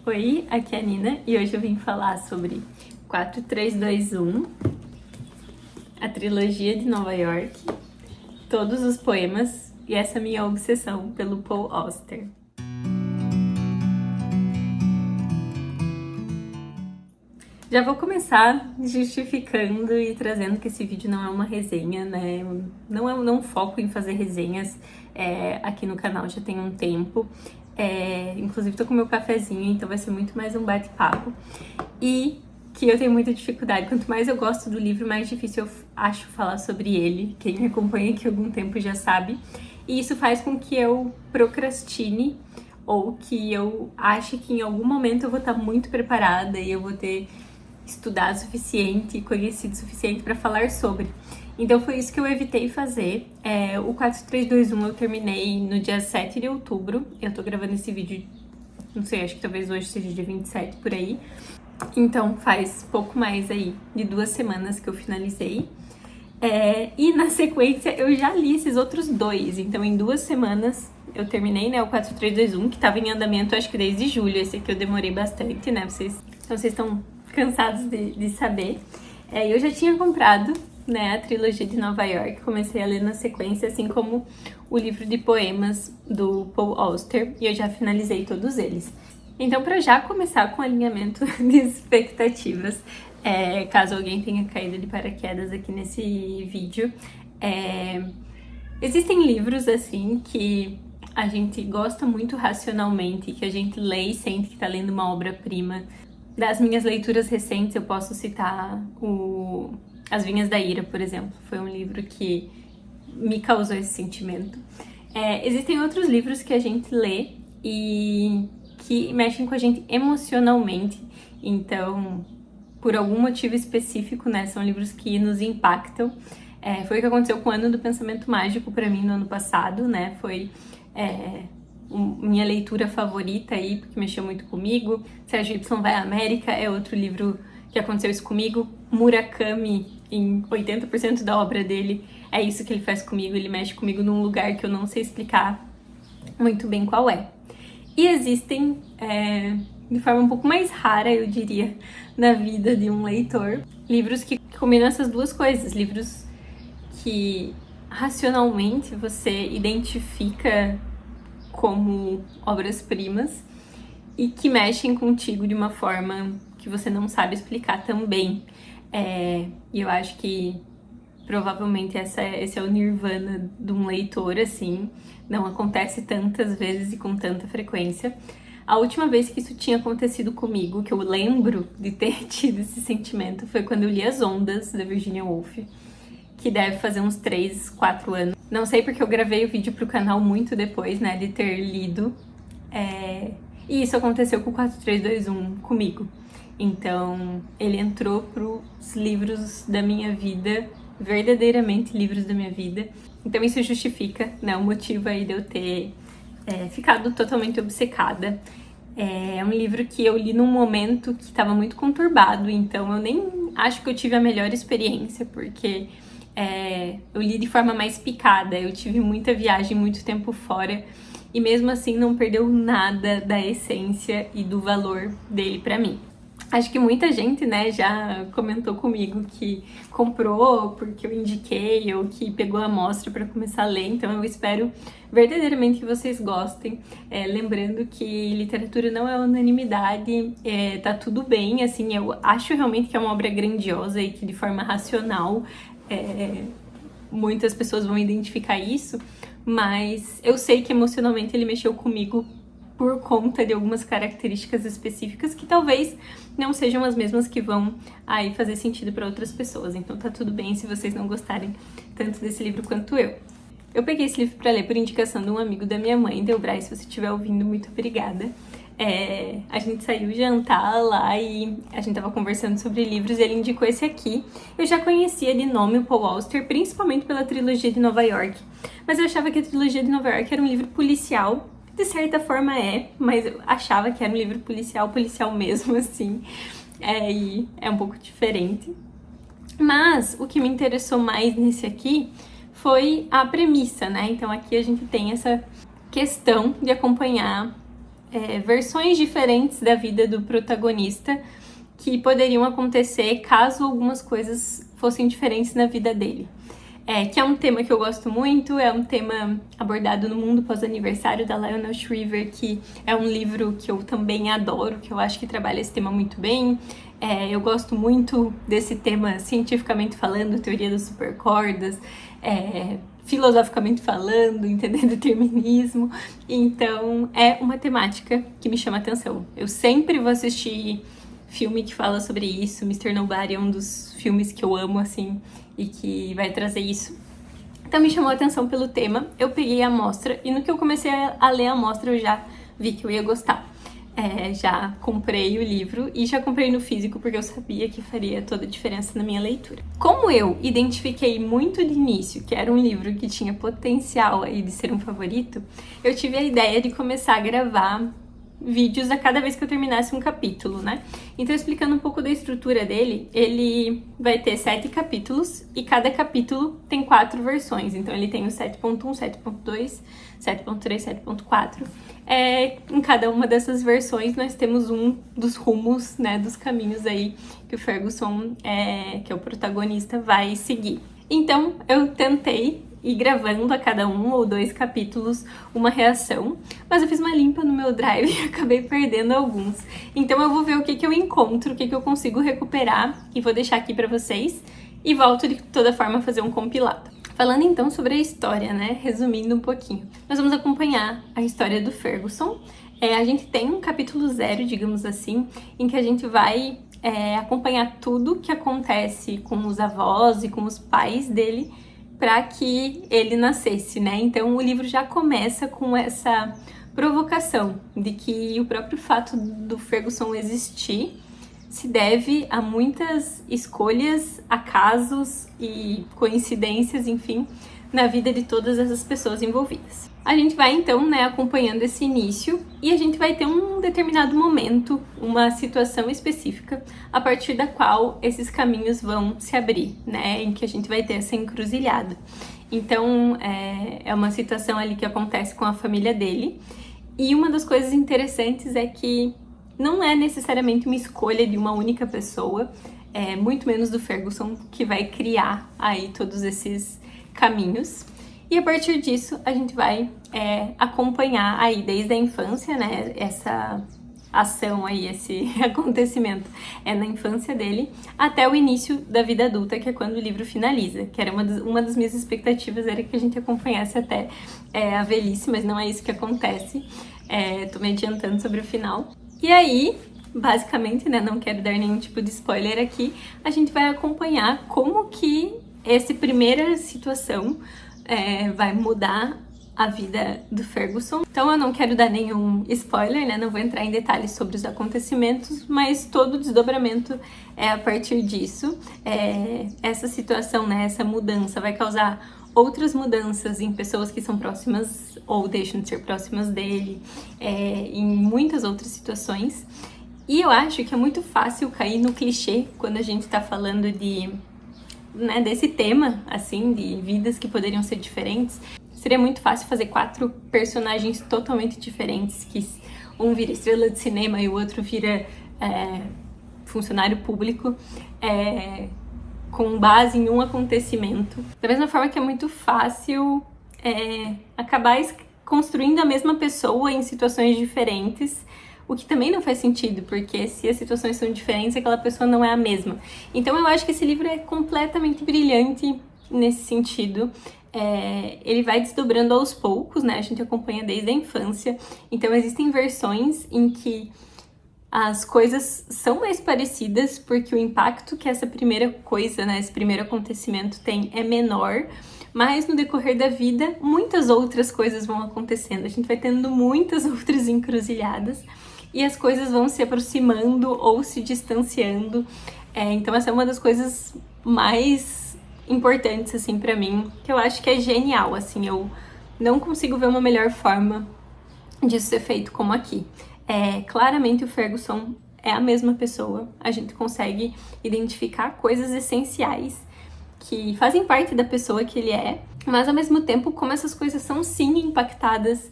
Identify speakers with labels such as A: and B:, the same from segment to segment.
A: Oi, aqui é a Nina e hoje eu vim falar sobre 4321, a trilogia de Nova York, todos os poemas e essa minha obsessão pelo Paul Auster. Já vou começar justificando e trazendo que esse vídeo não é uma resenha, né? Não foco em fazer resenhas aqui no canal já tem um tempo. Inclusive tô com meu cafezinho, então vai ser muito mais um bate-papo. E que eu tenho muita dificuldade. Quanto mais eu gosto do livro, mais difícil eu acho falar sobre ele. Quem me acompanha aqui há algum tempo já sabe. E isso faz com que eu procrastine ou que eu ache que em algum momento eu vou estar muito preparada e eu vou ter estudado o suficiente e conhecido o suficiente para falar sobre. Então foi isso que eu evitei fazer. O 4321 eu terminei no dia 7 de outubro. Eu tô gravando esse vídeo, não sei, acho que talvez hoje seja dia 27 por aí. Então faz pouco mais aí de 2 semanas que eu finalizei. E na sequência eu já li esses outros 2. Então em 2 semanas eu terminei, né, o 4321, que tava em andamento acho que desde julho. Esse aqui eu demorei bastante, né? Vocês estão cansados de saber. Eu já tinha comprado, né, a trilogia de Nova York, comecei a ler na sequência, assim como o livro de poemas do Paul Auster, e eu já finalizei todos eles. Então, para já começar com alinhamento de expectativas, caso alguém tenha caído de paraquedas aqui nesse vídeo, existem livros, assim, que a gente gosta muito racionalmente, que a gente lê e sente que tá lendo uma obra-prima. Das minhas leituras recentes, eu posso citar As Vinhas da Ira, por exemplo. Foi um livro que me causou esse sentimento. Existem outros livros que a gente lê e que mexem com a gente emocionalmente. Então, por algum motivo específico, né, são livros que nos impactam. Foi o que aconteceu com o Ano do Pensamento Mágico para mim no ano passado, né? Foi minha leitura favorita aí, porque mexeu muito comigo. Sérgio Y Vai à América é outro livro que aconteceu isso comigo. Murakami, em 80% da obra dele, é isso que ele faz comigo. Ele mexe comigo num lugar que eu não sei explicar muito bem qual é. E existem, de forma um pouco mais rara, eu diria, na vida de um leitor, livros que combinam essas duas coisas. Livros que racionalmente você identifica como obras-primas e que mexem contigo de uma forma que você não sabe explicar também. E eu acho que provavelmente esse é o nirvana de um leitor, assim. Não acontece tantas vezes e com tanta frequência. A última vez que isso tinha acontecido comigo, que eu lembro de ter tido esse sentimento, foi quando eu li As Ondas, da Virginia Woolf, que deve fazer uns 3, 4 anos. Não sei porque eu gravei o vídeo pro canal muito depois, né, de ter lido. E isso aconteceu com o 4321 comigo. Então, ele entrou pros livros da minha vida, verdadeiramente livros da minha vida. Então isso justifica, né, o motivo aí de eu ter ficado totalmente obcecada. É um livro que eu li num momento que estava muito conturbado, então eu nem acho que eu tive a melhor experiência, porque eu li de forma mais picada, eu tive muita viagem, muito tempo fora, e mesmo assim não perdeu nada da essência e do valor dele pra mim. Acho que muita gente, né, já comentou comigo que comprou porque eu indiquei ou que pegou a amostra para começar a ler, então eu espero verdadeiramente que vocês gostem. Lembrando que literatura não é unanimidade, tá tudo bem, assim, eu acho realmente que é uma obra grandiosa e que de forma racional muitas pessoas vão identificar isso, mas eu sei que emocionalmente ele mexeu comigo por conta de algumas características específicas que talvez não sejam as mesmas que vão aí fazer sentido para outras pessoas. Então tá tudo bem se vocês não gostarem tanto desse livro quanto eu. Eu peguei esse livro para ler por indicação de um amigo da minha mãe, Delbrai, se você estiver ouvindo, muito obrigada. A gente saiu jantar lá e a gente tava conversando sobre livros e ele indicou esse aqui. Eu já conhecia de nome o Paul Auster, principalmente pela trilogia de Nova York, mas eu achava que a trilogia de Nova York era um livro policial. De certa forma mas eu achava que era um livro policial mesmo, assim, e é um pouco diferente. Mas o que me interessou mais nesse aqui foi a premissa, né? Então aqui a gente tem essa questão de acompanhar versões diferentes da vida do protagonista que poderiam acontecer caso algumas coisas fossem diferentes na vida dele. Que é um tema que eu gosto muito, é um tema abordado no Mundo Pós-Aniversário, da Lionel Shriver, que é um livro que eu também adoro, que eu acho que trabalha esse tema muito bem. Eu gosto muito desse tema cientificamente falando, teoria das supercordas, filosoficamente falando, entendendo determinismo. Então, é uma temática que me chama atenção. Eu sempre vou assistir filme que fala sobre isso. Mr. Nobody é um dos filmes que eu amo, assim, e que vai trazer isso. Então me chamou a atenção pelo tema, eu peguei a amostra, e no que eu comecei a ler a amostra eu já vi que eu ia gostar. Já comprei o livro e já comprei no físico porque eu sabia que faria toda a diferença na minha leitura. Como eu identifiquei muito de início que era um livro que tinha potencial aí de ser um favorito, eu tive a ideia de começar a gravar vídeos a cada vez que eu terminasse um capítulo, né? Então, explicando um pouco da estrutura dele, ele vai ter 7 capítulos e cada capítulo tem 4 versões. Então, ele tem o 7.1, 7.2, 7.3, 7.4. Em cada uma dessas versões, nós temos um dos rumos, né, dos caminhos aí que o Ferguson, que é o protagonista, vai seguir. Então, eu tentei ir gravando a cada 1 ou 2 capítulos uma reação, mas eu fiz uma limpa no meu drive e acabei perdendo alguns. Então eu vou ver o que eu encontro, o que eu consigo recuperar e vou deixar aqui pra vocês e volto de toda forma a fazer um compilado. Falando então sobre a história, né, resumindo um pouquinho. Nós vamos acompanhar a história do Ferguson. A gente tem um capítulo 0, digamos assim, em que a gente vai acompanhar tudo que acontece com os avós e com os pais dele para que ele nascesse, né? Então o livro já começa com essa provocação de que o próprio fato do Ferguson existir se deve a muitas escolhas, acasos e coincidências, enfim, na vida de todas essas pessoas envolvidas. A gente vai então, né, acompanhando esse início e a gente vai ter um determinado momento, uma situação específica a partir da qual esses caminhos vão se abrir, né, em que a gente vai ter essa encruzilhada. Então, é uma situação ali que acontece com a família dele e uma das coisas interessantes é que não é necessariamente uma escolha de uma única pessoa, muito menos do Ferguson, que vai criar aí todos esses caminhos. E a partir disso, a gente vai acompanhar aí desde a infância, né, essa ação aí, esse acontecimento na infância dele, até o início da vida adulta, que é quando o livro finaliza, que era uma das minhas expectativas, era que a gente acompanhasse até a velhice, mas não é isso que acontece. Tô me adiantando sobre o final. E aí, basicamente, né, não quero dar nenhum tipo de spoiler aqui, a gente vai acompanhar como que essa primeira situação vai mudar a vida do Ferguson. Então eu não quero dar nenhum spoiler, né? Não vou entrar em detalhes sobre os acontecimentos, mas todo o desdobramento é a partir disso. Essa situação, né? Essa mudança vai causar outras mudanças em pessoas que são próximas ou deixam de ser próximas dele, em muitas outras situações. E eu acho que é muito fácil cair no clichê quando a gente tá falando desse tema, assim, de vidas que poderiam ser diferentes. Seria muito fácil fazer 4 personagens totalmente diferentes, que um vira estrela de cinema e o outro vira funcionário público, com base em um acontecimento. Da mesma forma que é muito fácil acabar construindo a mesma pessoa em situações diferentes, o que também não faz sentido, porque se as situações são diferentes, aquela pessoa não é a mesma. Então eu acho que esse livro é completamente brilhante nesse sentido. Ele vai desdobrando aos poucos, né? A gente acompanha desde a infância. Então existem versões em que as coisas são mais parecidas, porque o impacto que essa primeira coisa, né, esse primeiro acontecimento tem é menor, mas no decorrer da vida, muitas outras coisas vão acontecendo. A gente vai tendo muitas outras encruzilhadas e as coisas vão se aproximando ou se distanciando. Então essa é uma das coisas mais importantes, assim, pra mim, que eu acho que é genial, assim, eu não consigo ver uma melhor forma disso ser feito como aqui. Claramente o Ferguson é a mesma pessoa, a gente consegue identificar coisas essenciais que fazem parte da pessoa que ele é, mas ao mesmo tempo como essas coisas são sim impactadas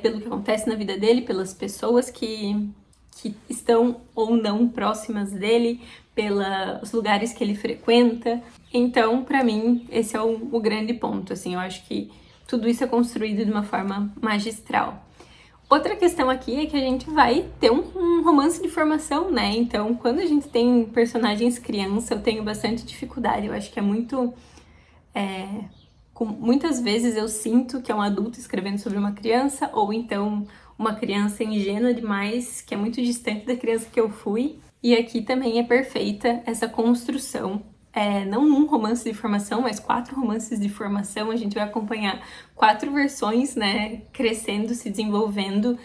A: pelo que acontece na vida dele, pelas pessoas que estão ou não próximas dele, pelos lugares que ele frequenta. Então, pra mim, esse é o grande ponto, assim, eu acho que tudo isso é construído de uma forma magistral. Outra questão aqui é que a gente vai ter um romance de formação, né? Então, quando a gente tem personagens criança, eu tenho bastante dificuldade. Eu acho que é muito... muitas vezes eu sinto que é um adulto escrevendo sobre uma criança, ou então uma criança ingênua demais, que é muito distante da criança que eu fui. E aqui também é perfeita essa construção. Não um romance de formação, mas 4 romances de formação. A gente vai acompanhar 4 versões, né, crescendo, se desenvolvendo.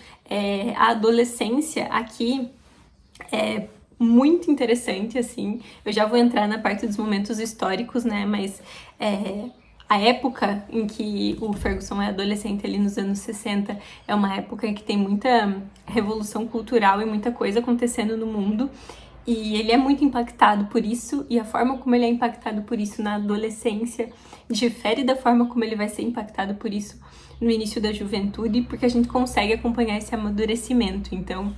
A: A adolescência aqui é muito interessante, assim. Eu já vou entrar na parte dos momentos históricos, né, mas a época em que o Ferguson é adolescente, ali nos anos 60, é uma época em que tem muita revolução cultural e muita coisa acontecendo no mundo. E ele é muito impactado por isso, e a forma como ele é impactado por isso na adolescência difere da forma como ele vai ser impactado por isso no início da juventude, porque a gente consegue acompanhar esse amadurecimento. Então,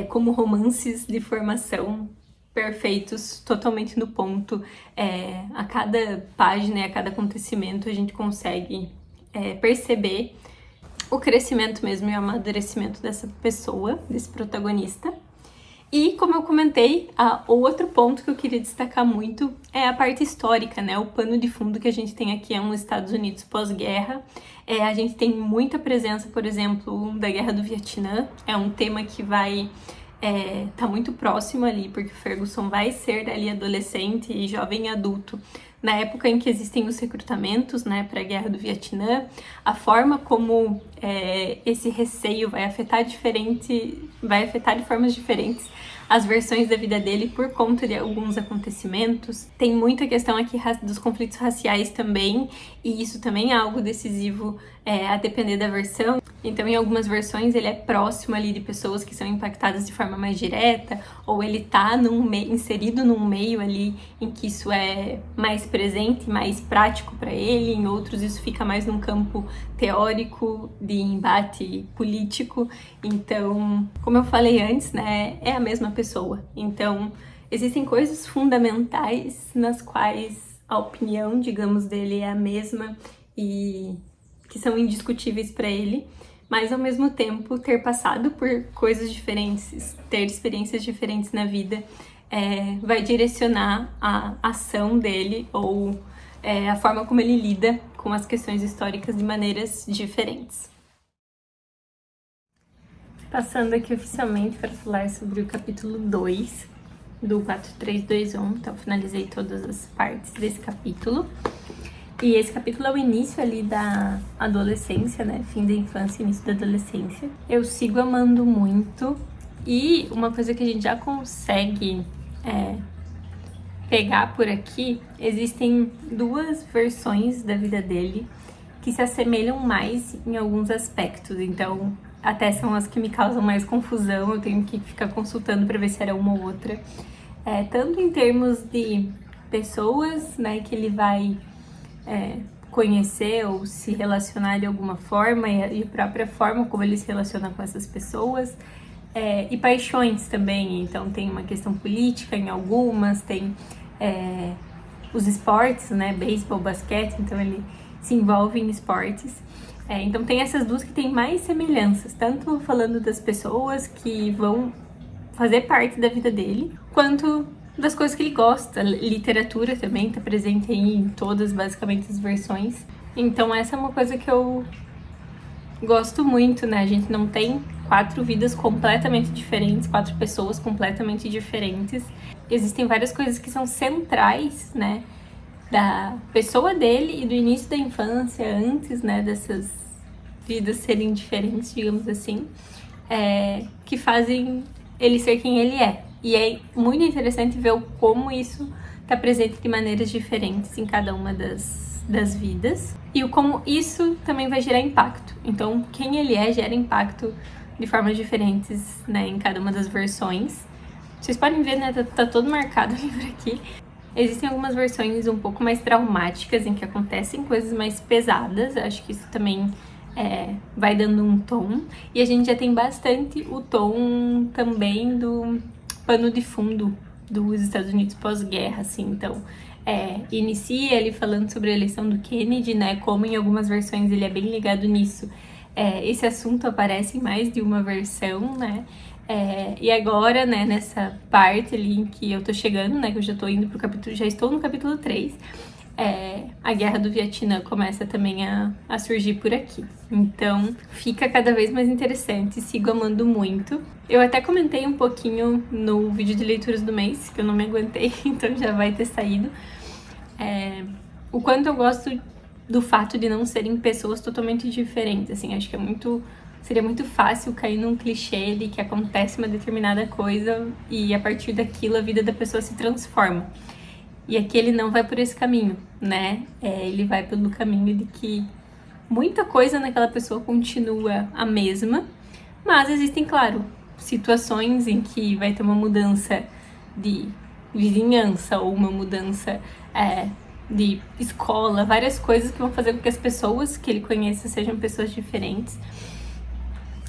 A: como romances de formação perfeitos, totalmente no ponto, a cada página e a cada acontecimento a gente consegue perceber o crescimento mesmo e o amadurecimento dessa pessoa, desse protagonista. E, como eu comentei, o outro ponto que eu queria destacar muito é a parte histórica, né? O pano de fundo que a gente tem aqui é um Estados Unidos pós-guerra. A gente tem muita presença, por exemplo, da Guerra do Vietnã. É um tema que vai tá muito próximo ali, porque Ferguson vai ser ali adolescente e jovem adulto na época em que existem os recrutamentos, né, para a Guerra do Vietnã. A forma como esse receio vai afetar de formas diferentes as versões da vida dele por conta de alguns acontecimentos. Tem muita questão aqui dos conflitos raciais também, e isso também é algo decisivo a depender da versão. Então, em algumas versões, ele é próximo ali de pessoas que são impactadas de forma mais direta, ou ele tá inserido num meio ali em que isso é mais presente, mais prático para ele. Em outros, isso fica mais num campo teórico, de embate político. Então, como eu falei antes, né, é a mesma pessoa. Então, existem coisas fundamentais nas quais a opinião, digamos, dele é a mesma e que são indiscutíveis para ele, mas ao mesmo tempo ter passado por coisas diferentes, ter experiências diferentes na vida, vai direcionar a ação dele ou a forma como ele lida com as questões históricas de maneiras diferentes. Passando aqui oficialmente para falar sobre o capítulo 2 do 4321, então finalizei todas as partes desse capítulo. E esse capítulo é o início ali da adolescência, né? Fim da infância, início da adolescência. Eu sigo amando muito. E uma coisa que a gente já consegue pegar por aqui, existem 2 versões da vida dele que se assemelham mais em alguns aspectos. Então, até são as que me causam mais confusão. Eu tenho que ficar consultando para ver se era uma ou outra. Tanto em termos de pessoas, né, que ele vai conhecer ou se relacionar de alguma forma, e a própria forma como ele se relaciona com essas pessoas, e paixões também. Então tem uma questão política em algumas, tem os esportes, né, beisebol, basquete, então ele se envolve em esportes. Então tem essas 2 que têm mais semelhanças, tanto falando das pessoas que vão fazer parte da vida dele, quanto das coisas que ele gosta. Literatura também está presente aí em todas, basicamente, as versões. Então essa é uma coisa que eu gosto muito, né? A gente não tem 4 vidas completamente diferentes, 4 pessoas completamente diferentes. Existem várias coisas que são centrais, né, da pessoa dele e do início da infância, antes, né, dessas vidas serem diferentes, digamos assim, que fazem ele ser quem ele é. E é muito interessante ver como isso está presente de maneiras diferentes em cada uma das vidas. E como isso também vai gerar impacto. Então, quem ele gera impacto de formas diferentes, né, em cada uma das versões. Vocês podem ver, né, tá todo marcado o livro aqui. Existem algumas versões um pouco mais traumáticas, em que acontecem coisas mais pesadas. Eu acho que isso também vai dando um tom, e a gente já tem bastante o tom também do pano de fundo dos Estados Unidos pós-guerra, assim. Então, inicia ele falando sobre a eleição do Kennedy, né, como em algumas versões ele é bem ligado nisso. Esse assunto aparece em mais de uma versão, né, e agora, né, nessa parte ali em que eu tô chegando, né, que eu já tô indo pro capítulo, já estou no capítulo 3, a Guerra do Vietnã começa também a surgir por aqui. Então, fica cada vez mais interessante, sigo amando muito. Eu até comentei um pouquinho no vídeo de leituras do mês, que eu não me aguentei, então já vai ter saído. O quanto eu gosto do fato de não serem pessoas totalmente diferentes, assim, acho que seria muito fácil cair num clichê de que acontece uma determinada coisa e a partir daquilo a vida da pessoa se transforma. E aqui ele não vai por esse caminho, né? Ele vai pelo caminho de que muita coisa naquela pessoa continua a mesma, mas existem, claro, situações em que vai ter uma mudança de vizinhança ou uma mudança de escola, várias coisas que vão fazer com que as pessoas que ele conheça sejam pessoas diferentes,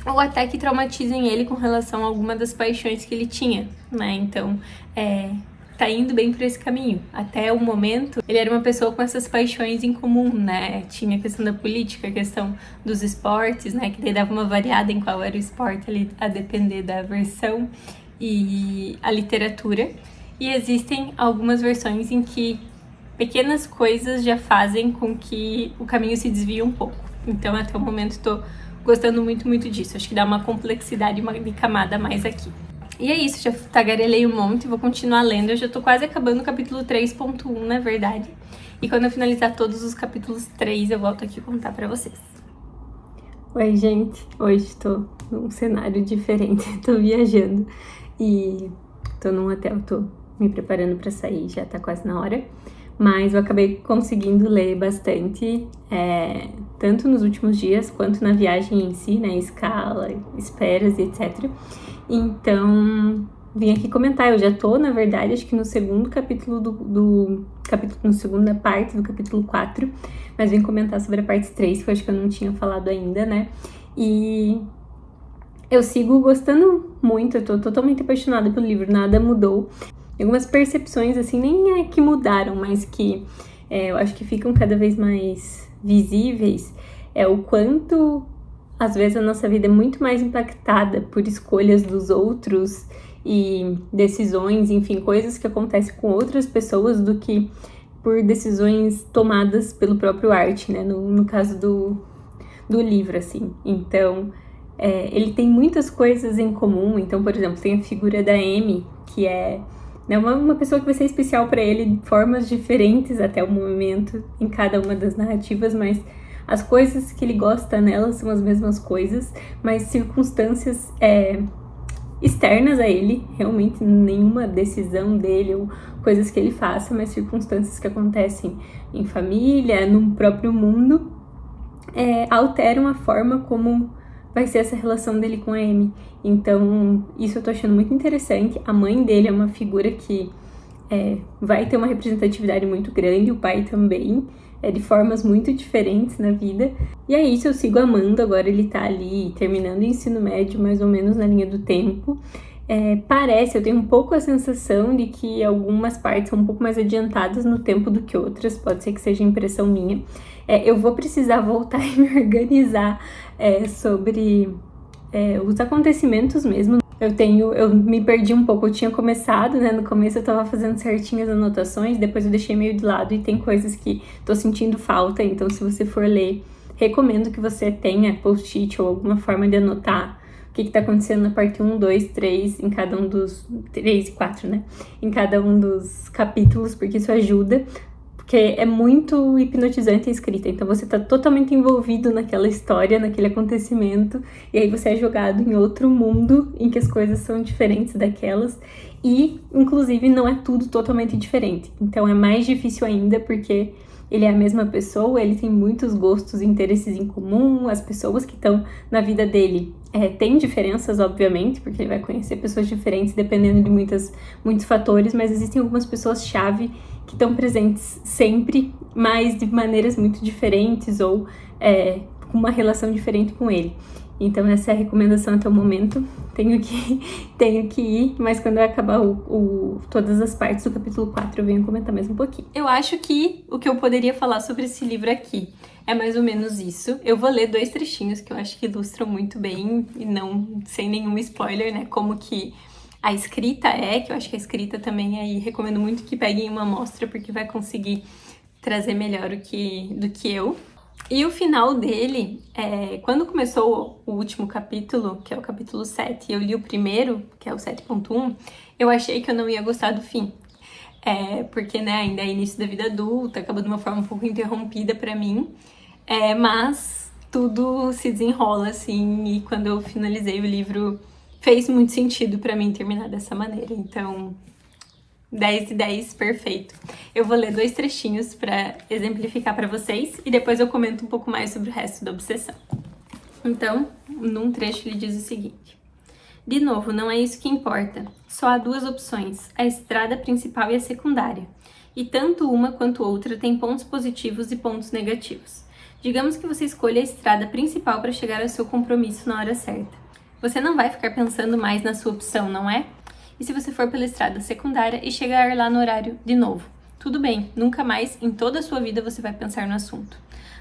A: ou até que traumatizem ele com relação a alguma das paixões que ele tinha, né? Então, tá indo bem por esse caminho. Até o momento, ele era uma pessoa com essas paixões em comum, né? Tinha a questão da política, a questão dos esportes, né? Que daí dava uma variada em qual era o esporte ali, a depender da versão, e a literatura. E existem algumas versões em que pequenas coisas já fazem com que o caminho se desvie um pouco. Então, até o momento, tô gostando muito, muito disso. Acho que dá uma complexidade, uma camada a mais aqui. E é isso, já tagarelei um monte, vou continuar lendo. Eu já tô quase acabando o capítulo 3.1, na verdade. E quando eu finalizar todos os capítulos 3, eu volto aqui contar pra vocês. Oi, gente. Hoje tô num cenário diferente. Tô viajando e tô num hotel, tô me preparando pra sair, já tá quase na hora. Mas eu acabei conseguindo ler bastante, tanto nos últimos dias, quanto na viagem em si, né, escala, esperas e etc. Então, vim aqui comentar. Eu já tô, na verdade, acho que no segundo capítulo na segunda parte do capítulo 4, mas vim comentar sobre a parte 3, que eu acho que eu não tinha falado ainda, né? E eu sigo gostando muito, eu tô totalmente apaixonada pelo livro, nada mudou. Algumas percepções, assim, nem é que mudaram, mas que eu acho que ficam cada vez mais visíveis, o quanto, às vezes, a nossa vida é muito mais impactada por escolhas dos outros e decisões, enfim, coisas que acontecem com outras pessoas do que por decisões tomadas pelo próprio Art, né, no caso do livro, assim. Então, ele tem muitas coisas em comum. Então, por exemplo, tem a figura da Amy, que é uma pessoa que vai ser especial para ele de formas diferentes até o momento em cada uma das narrativas, mas as coisas que ele gosta nela são as mesmas coisas, mas circunstâncias externas a ele, realmente nenhuma decisão dele ou coisas que ele faça, mas circunstâncias que acontecem em família, no próprio mundo, alteram a forma como vai ser essa relação dele com a Amy. Então, isso eu tô achando muito interessante. A mãe dele é uma figura que vai ter uma representatividade muito grande, o pai também, de formas muito diferentes na vida. E é isso, eu sigo amando. Agora ele tá ali terminando o ensino médio, mais ou menos na linha do tempo. Eu tenho um pouco a sensação de que algumas partes são um pouco mais adiantadas no tempo do que outras, pode ser que seja impressão minha. Eu vou precisar voltar e me organizar sobre os acontecimentos mesmo. Eu me perdi um pouco, eu tinha começado, né, no começo eu tava fazendo certinhas as anotações, depois eu deixei meio de lado e tem coisas que tô sentindo falta, então se você for ler, recomendo que você tenha post-it ou alguma forma de anotar o que tá acontecendo na parte 1, 2, 3, em cada um dos... 3 e 4, né? Em cada um dos capítulos, porque isso ajuda, porque é muito hipnotizante a escrita, então você tá totalmente envolvido naquela história, naquele acontecimento, e aí você é jogado em outro mundo em que as coisas são diferentes daquelas, e, inclusive, não é tudo totalmente diferente. Então é mais difícil ainda, porque ele é a mesma pessoa, ele tem muitos gostos e interesses em comum, as pessoas que estão na vida dele têm diferenças, obviamente, porque ele vai conhecer pessoas diferentes dependendo de muitos fatores, mas existem algumas pessoas-chave que estão presentes sempre, mas de maneiras muito diferentes ou com uma relação diferente com ele. Então essa é a recomendação até o momento. Tenho que ir, mas quando eu acabar todas as partes do capítulo 4 eu venho comentar mais um pouquinho. Eu acho que o que eu poderia falar sobre esse livro aqui é mais ou menos isso. Eu vou ler 2 trechinhos que eu acho que ilustram muito bem, e não sem nenhum spoiler, né, como que a escrita que eu acho que a escrita também aí recomendo muito que peguem uma amostra, porque vai conseguir trazer melhor do que eu. E o final dele, quando começou o último capítulo, que é o capítulo 7, eu li o primeiro, que é o 7.1, eu achei que eu não ia gostar do fim. Porque, né, ainda é início da vida adulta, acabou de uma forma um pouco interrompida pra mim, mas tudo se desenrola, assim, e quando eu finalizei o livro, fez muito sentido pra mim terminar dessa maneira, então 10 de 10, perfeito. Eu vou ler 2 trechinhos pra exemplificar pra vocês, e depois eu comento um pouco mais sobre o resto da obsessão. Então, num trecho ele diz o seguinte: de novo, não é isso que importa. Só há 2 opções, a estrada principal e a secundária. E tanto uma quanto outra tem pontos positivos e pontos negativos. Digamos que você escolha a estrada principal para chegar ao seu compromisso na hora certa. Você não vai ficar pensando mais na sua opção, não é? E se você for pela estrada secundária e chegar lá no horário de novo? Tudo bem, nunca mais em toda a sua vida você vai pensar no assunto.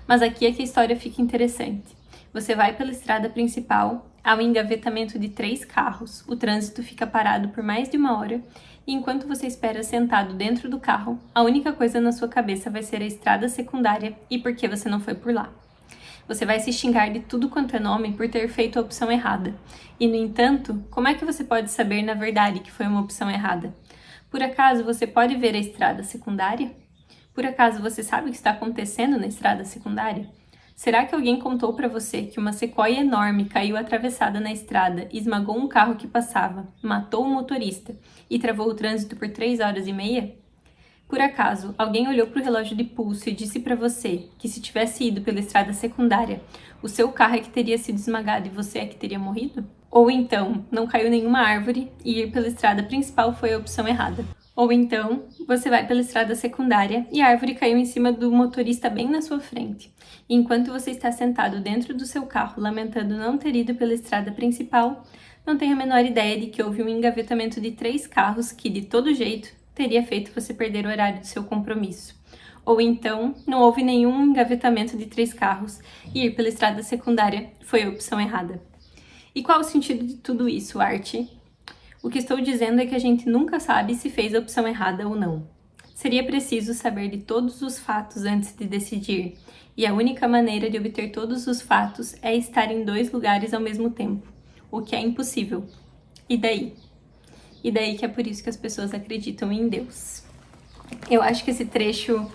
A: Mas aqui é que a história fica interessante. Você vai pela estrada principal, há um engavetamento de 3 carros, o trânsito fica parado por mais de 1 hora, e enquanto você espera sentado dentro do carro, a única coisa na sua cabeça vai ser a estrada secundária e por que você não foi por lá. Você vai se xingar de tudo quanto é nome por ter feito a opção errada. E, no entanto, como é que você pode saber na verdade que foi uma opção errada? Por acaso você pode ver a estrada secundária? Por acaso você sabe o que está acontecendo na estrada secundária? Será que alguém contou para você que uma sequoia enorme caiu atravessada na estrada e esmagou um carro que passava, matou o motorista e travou o trânsito por 3 horas e meia? Por acaso, alguém olhou para o relógio de pulso e disse para você que se tivesse ido pela estrada secundária, o seu carro é que teria sido esmagado e você é que teria morrido? Ou então, não caiu nenhuma árvore e ir pela estrada principal foi a opção errada. Ou então, você vai pela estrada secundária e a árvore caiu em cima do motorista bem na sua frente. E enquanto você está sentado dentro do seu carro lamentando não ter ido pela estrada principal, não tem a menor ideia de que houve um engavetamento de 3 carros que, de todo jeito, teria feito você perder o horário do seu compromisso. Ou então, não houve nenhum engavetamento de 3 carros e ir pela estrada secundária foi a opção errada. E qual o sentido de tudo isso, Art? O que estou dizendo é que a gente nunca sabe se fez a opção errada ou não. Seria preciso saber de todos os fatos antes de decidir, e a única maneira de obter todos os fatos é estar em 2 lugares ao mesmo tempo, o que é impossível. E daí? E daí que é por isso que as pessoas acreditam em Deus. Eu acho que esse trecho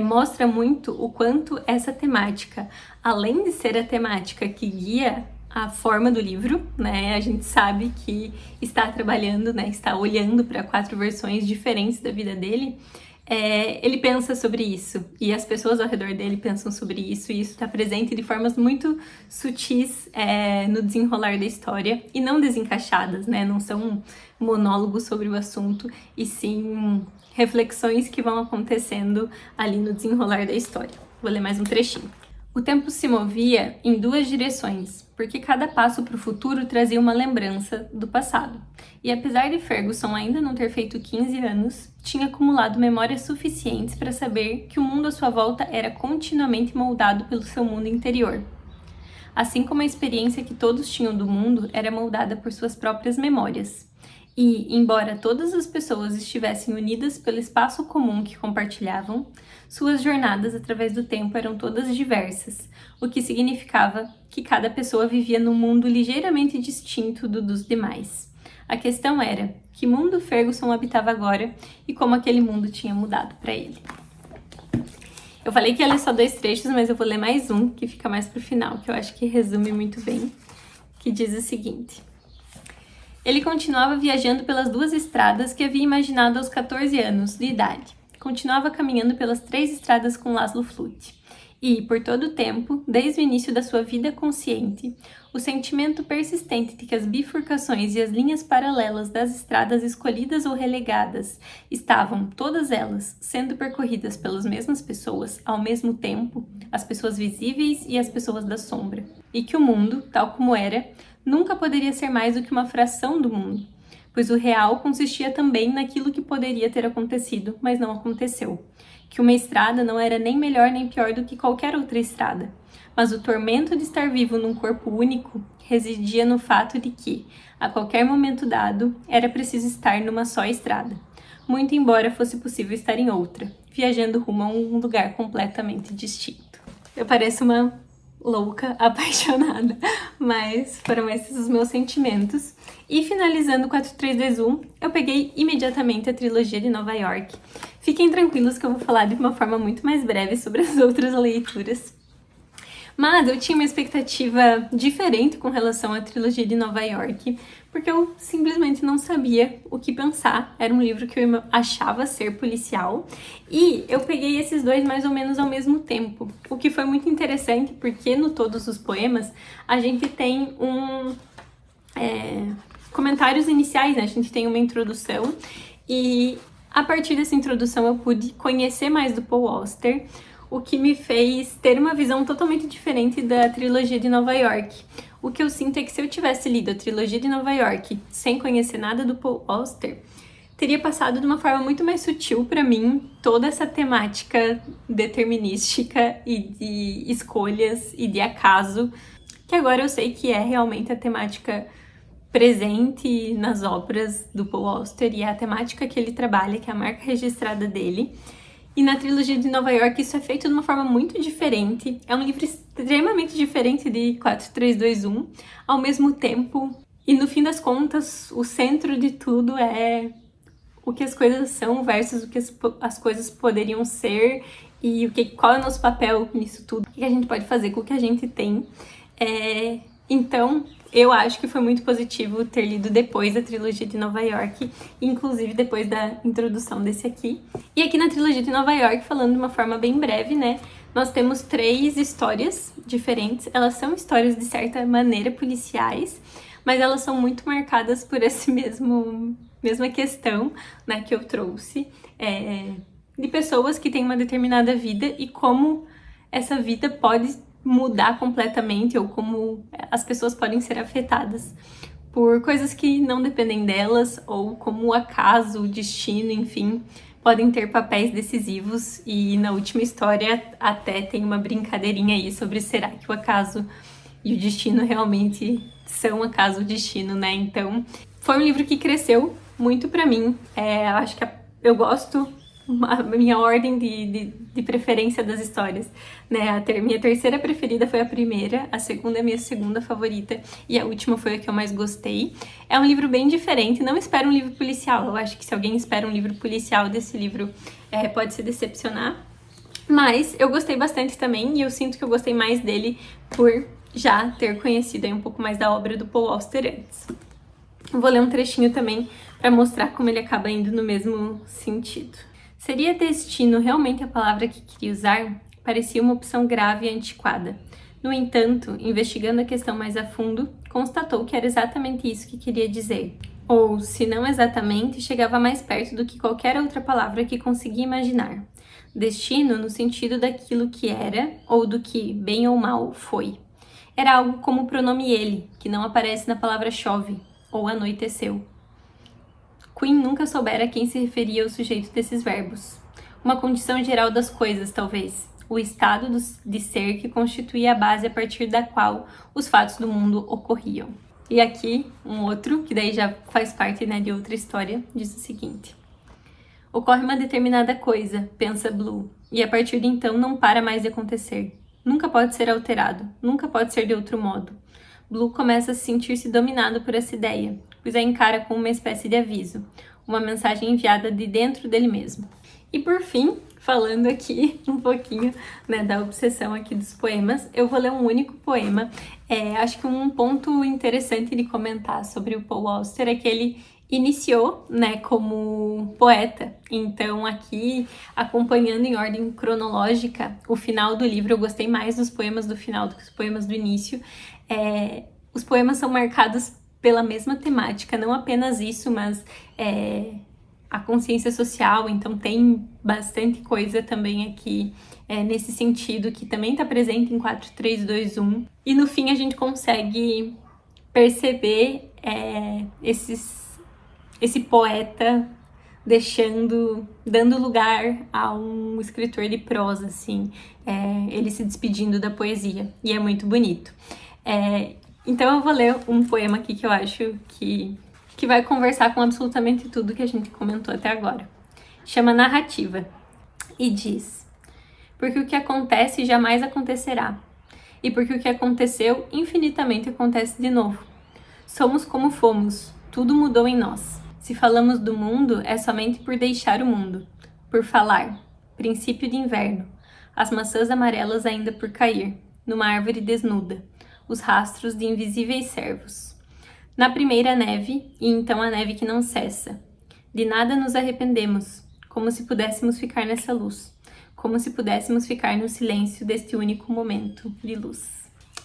A: mostra muito o quanto essa temática, além de ser a temática que guia a forma do livro, né? A gente sabe que está trabalhando, né? Está olhando para 4 versões diferentes da vida dele. Ele pensa sobre isso e as pessoas ao redor dele pensam sobre isso, e isso está presente de formas muito sutis no desenrolar da história e não desencaixadas, né? Não são monólogos sobre o assunto, e sim reflexões que vão acontecendo ali no desenrolar da história. Vou ler mais um trechinho. O tempo se movia em 2 direções, porque cada passo para o futuro trazia uma lembrança do passado. E apesar de Ferguson ainda não ter feito 15 anos, tinha acumulado memórias suficientes para saber que o mundo à sua volta era continuamente moldado pelo seu mundo interior. Assim como a experiência que todos tinham do mundo era moldada por suas próprias memórias. E, embora todas as pessoas estivessem unidas pelo espaço comum que compartilhavam, suas jornadas através do tempo eram todas diversas, o que significava que cada pessoa vivia num mundo ligeiramente distinto do dos demais. A questão era, que mundo Ferguson habitava agora e como aquele mundo tinha mudado para ele. Eu falei que ia ler só 2 trechos, mas eu vou ler mais um, que fica mais pro final, que eu acho que resume muito bem, que diz o seguinte: ele continuava viajando pelas 2 estradas que havia imaginado aos 14 anos de idade. Continuava caminhando pelas 3 estradas com Laszlo Flutt. E, por todo o tempo, desde o início da sua vida consciente, o sentimento persistente de que as bifurcações e as linhas paralelas das estradas escolhidas ou relegadas estavam, todas elas, sendo percorridas pelas mesmas pessoas ao mesmo tempo, as pessoas visíveis e as pessoas da sombra, e que o mundo, tal como era, nunca poderia ser mais do que uma fração do mundo, pois o real consistia também naquilo que poderia ter acontecido, mas não aconteceu. Que uma estrada não era nem melhor nem pior do que qualquer outra estrada, mas o tormento de estar vivo num corpo único residia no fato de que, a qualquer momento dado, era preciso estar numa só estrada, muito embora fosse possível estar em outra, viajando rumo a um lugar completamente distinto. Eu pareço uma louca, apaixonada, mas foram esses os meus sentimentos. E finalizando 4321, eu peguei imediatamente a trilogia de Nova York. Fiquem tranquilos que eu vou falar de uma forma muito mais breve sobre as outras leituras. Mas eu tinha uma expectativa diferente com relação à trilogia de Nova York, porque eu simplesmente não sabia o que pensar. Era um livro que eu achava ser policial, e eu peguei esses dois mais ou menos ao mesmo tempo, o que foi muito interessante, porque no todos os poemas a gente tem comentários iniciais, né? A gente tem uma introdução, e a partir dessa introdução eu pude conhecer mais do Paul Auster, o que me fez ter uma visão totalmente diferente da trilogia de Nova York. O que eu sinto é que se eu tivesse lido a trilogia de Nova York sem conhecer nada do Paul Auster, teria passado de uma forma muito mais sutil para mim toda essa temática determinística e de escolhas e de acaso, que agora eu sei que é realmente a temática presente nas obras do Paul Auster e é a temática que ele trabalha, que é a marca registrada dele. E na trilogia de Nova York isso é feito de uma forma muito diferente. É um livro extremamente diferente de 4321, ao mesmo tempo. E no fim das contas, o centro de tudo é o que as coisas são versus o que as coisas poderiam ser e qual é o nosso papel nisso tudo. O que a gente pode fazer com o que a gente tem. Então, eu acho que foi muito positivo ter lido depois da trilogia de Nova York, inclusive depois da introdução desse aqui. E aqui na trilogia de Nova York, falando de uma forma bem breve, né, nós temos 3 histórias diferentes. Elas são histórias, de certa maneira, policiais, mas elas são muito marcadas por essa mesma questão, né, que eu trouxe, de pessoas que têm uma determinada vida e como essa vida pode mudar completamente, ou como as pessoas podem ser afetadas por coisas que não dependem delas, ou como o acaso, o destino, enfim, podem ter papéis decisivos. E na última história até tem uma brincadeirinha aí sobre será que o acaso e o destino realmente são acaso e destino, né? Então, foi um livro que cresceu muito pra mim. Acho que eu gosto, a minha ordem de preferência das histórias, né? Minha terceira preferida foi a primeira, a segunda é a minha segunda favorita e a última foi a que eu mais gostei. É um livro bem diferente, não espero um livro policial. Eu acho que se alguém espera um livro policial desse livro, pode se decepcionar. Mas eu gostei bastante também, e eu sinto que eu gostei mais dele por já ter conhecido aí um pouco mais da obra do Paul Auster antes. Eu vou ler um trechinho também para mostrar como ele acaba indo no mesmo sentido. Seria destino realmente a palavra que queria usar? Parecia uma opção grave e antiquada. No entanto, investigando a questão mais a fundo, constatou que era exatamente isso que queria dizer. Ou, se não exatamente, chegava mais perto do que qualquer outra palavra que conseguia imaginar. Destino no sentido daquilo que era, ou do que, bem ou mal, foi. Era algo como o pronome ele, que não aparece na palavra chove, ou anoiteceu. Quinn nunca soubera a quem se referia o sujeito desses verbos. Uma condição geral das coisas, talvez. O estado de ser que constituía a base a partir da qual os fatos do mundo ocorriam. E aqui, um outro, que daí já faz parte, né, de outra história, diz o seguinte. Ocorre uma determinada coisa, pensa Blue, e a partir de então não para mais de acontecer. Nunca pode ser alterado, nunca pode ser de outro modo. Blue começa a sentir-se dominado por essa ideia, pois a encara como uma espécie de aviso, uma mensagem enviada de dentro dele mesmo. E por fim, falando aqui um pouquinho, né, da obsessão aqui dos poemas, eu vou ler um único poema. Acho que um ponto interessante de comentar sobre o Paul Auster é que ele iniciou, né, como poeta. Então aqui, acompanhando em ordem cronológica o final do livro, eu gostei mais dos poemas do final do que os poemas do início. Os poemas são marcados pela mesma temática, não apenas isso, mas a consciência social, então tem bastante coisa também aqui nesse sentido, que também está presente em 4321. E no fim a gente consegue perceber esse poeta dando lugar a um escritor de prosa, assim, ele se despedindo da poesia, e é muito bonito. Então eu vou ler um poema aqui que eu acho que vai conversar com absolutamente tudo que a gente comentou até agora. Chama Narrativa, e diz: porque o que acontece jamais acontecerá, e porque o que aconteceu infinitamente acontece de novo. Somos como fomos, tudo mudou em nós. Se falamos do mundo, é somente por deixar o mundo, por falar. Princípio de inverno. As maçãs amarelas ainda por cair, numa árvore desnuda, os rastros de invisíveis servos. Na primeira neve, e então a neve que não cessa. De nada nos arrependemos, como se pudéssemos ficar nessa luz, como se pudéssemos ficar no silêncio deste único momento de luz.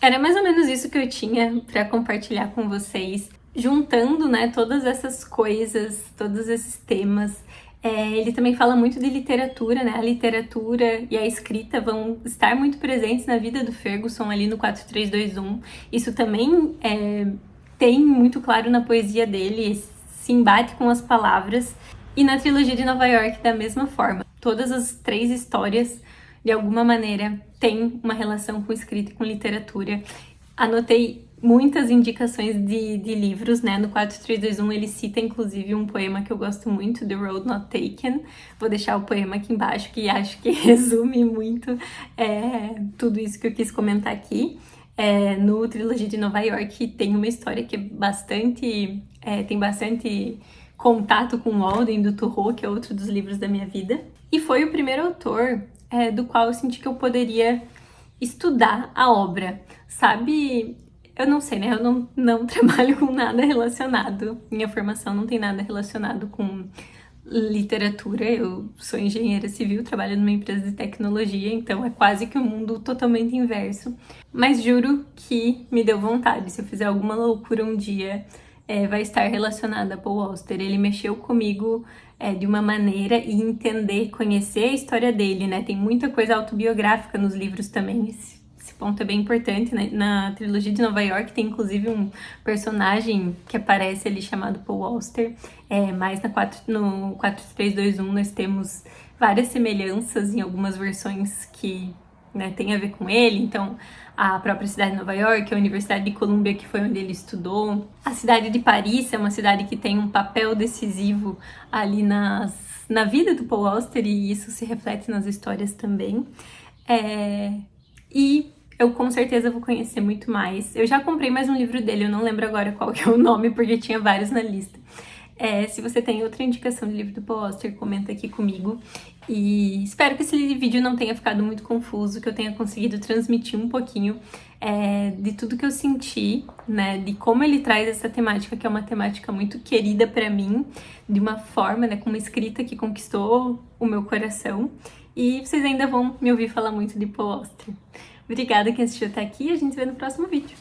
A: Era mais ou menos isso que eu tinha para compartilhar com vocês, juntando, né, todas essas coisas, todos esses temas. Ele também fala muito de literatura, né? A literatura e a escrita vão estar muito presentes na vida do Ferguson ali no 4321. Isso também tem muito claro na poesia dele, se embate com as palavras. E na trilogia de Nova York da mesma forma. Todas as 3 histórias, de alguma maneira, têm uma relação com escrita e com literatura. Anotei muitas indicações de livros, né? No 4321 ele cita inclusive um poema que eu gosto muito, The Road Not Taken. Vou deixar o poema aqui embaixo, que acho que resume muito tudo isso que eu quis comentar aqui. No Trilogia de Nova York tem uma história que tem bastante contato com Walden, do Thoreau, que é outro dos livros da minha vida. E foi o primeiro autor do qual eu senti que eu poderia estudar a obra, sabe? Eu não sei, né? Eu não trabalho com nada relacionado. Minha formação não tem nada relacionado com literatura. Eu sou engenheira civil, trabalho numa empresa de tecnologia, então é quase que um mundo totalmente inverso. Mas juro que me deu vontade. Se eu fizer alguma loucura um dia, vai estar relacionada a Paul Auster. Ele mexeu comigo de uma maneira, e entender, conhecer a história dele, né? Tem muita coisa autobiográfica nos livros também. Esse ponto é bem importante, né? Na trilogia de Nova York tem inclusive um personagem que aparece ali chamado Paul Auster, mas no 4321 nós temos várias semelhanças em algumas versões que, né, tem a ver com ele. Então, a própria cidade de Nova York, a Universidade de Columbia, que foi onde ele estudou. A cidade de Paris é uma cidade que tem um papel decisivo ali na vida do Paul Auster, e isso se reflete nas histórias também. E eu com certeza vou conhecer muito mais. Eu já comprei mais um livro dele, eu não lembro agora qual que é o nome, porque tinha vários na lista. Se você tem outra indicação de livro do Paul Auster, comenta aqui comigo. E espero que esse vídeo não tenha ficado muito confuso, que eu tenha conseguido transmitir um pouquinho de tudo que eu senti, né, de como ele traz essa temática, que é uma temática muito querida pra mim, de uma forma, né, com uma escrita que conquistou o meu coração. E vocês ainda vão me ouvir falar muito de Paul Auster. Obrigada quem assistiu até aqui, e a gente se vê no próximo vídeo.